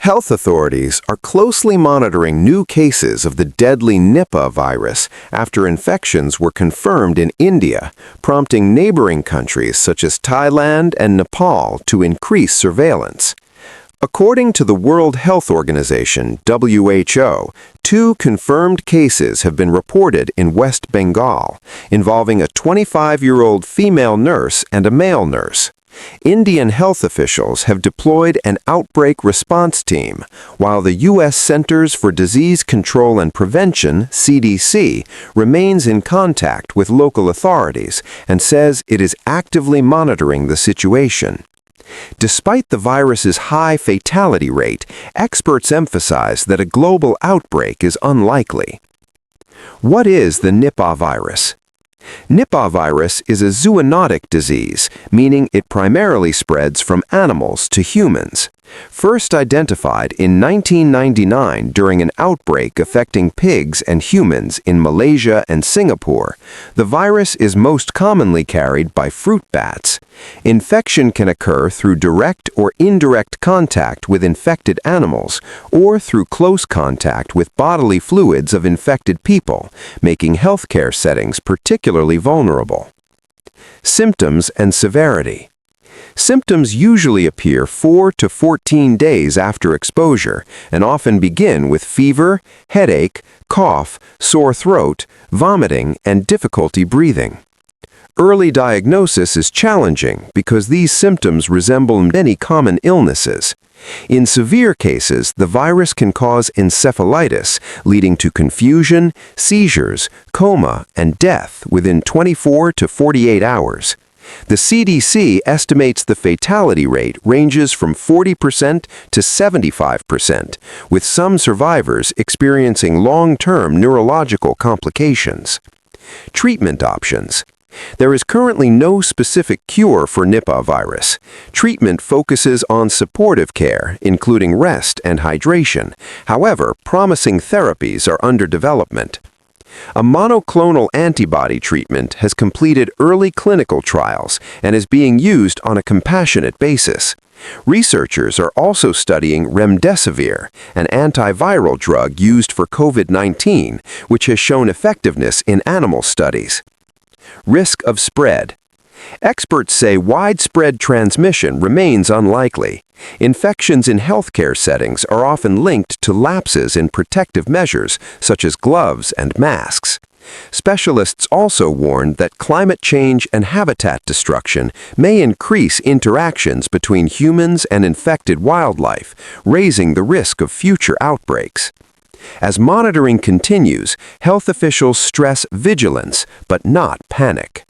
Health authorities are closely monitoring new cases of the deadly Nipah virus after infections were confirmed in India, prompting neighboring countries such as Thailand and Nepal to increase surveillance. According to the World Health Organization, WHO, 2 confirmed cases have been reported in West Bengal, involving a 25-year-old female nurse and a male nurse. Indian health officials have deployed an outbreak response team, while the U.S. Centers for Disease Control and Prevention, CDC, remains in contact with local authorities and says it is actively monitoring the situation. Despite the virus's high fatality rate, experts emphasize that a global outbreak is unlikely. What is the Nipah virus? Nipah virus is a zoonotic disease, meaning it primarily spreads from animals to humans. First identified in 1999 during an outbreak affecting pigs and humans in Malaysia and Singapore, the virus is most commonly carried by fruit bats. Infection can occur through direct or indirect contact with infected animals or through close contact with bodily fluids of infected people, making healthcare settings particularly vulnerable. Symptoms and severity. Symptoms usually appear 4 to 14 days after exposure and often begin with fever, headache, cough, sore throat, vomiting, and difficulty breathing. Early diagnosis is challenging because these symptoms resemble many common illnesses. In severe cases, the virus can cause encephalitis, leading to confusion, seizures, coma, and death within 24 to 48 hours. The CDC estimates the fatality rate ranges from 40% to 75%, with some survivors experiencing long-term neurological complications. Treatment options. There is currently no specific cure for Nipah virus. Treatment focuses on supportive care, including rest and hydration. However, promising therapies are under development. A monoclonal antibody treatment has completed early clinical trials and is being used on a compassionate basis. Researchers are also studying remdesivir, an antiviral drug used for COVID-19, which has shown effectiveness in animal studies. Risk of spread. Experts say widespread transmission remains unlikely. Infections in healthcare settings are often linked to lapses in protective measures, such as gloves and masks. Specialists also warned that climate change and habitat destruction may increase interactions between humans and infected wildlife, raising the risk of future outbreaks. As monitoring continues, health officials stress vigilance, but not panic.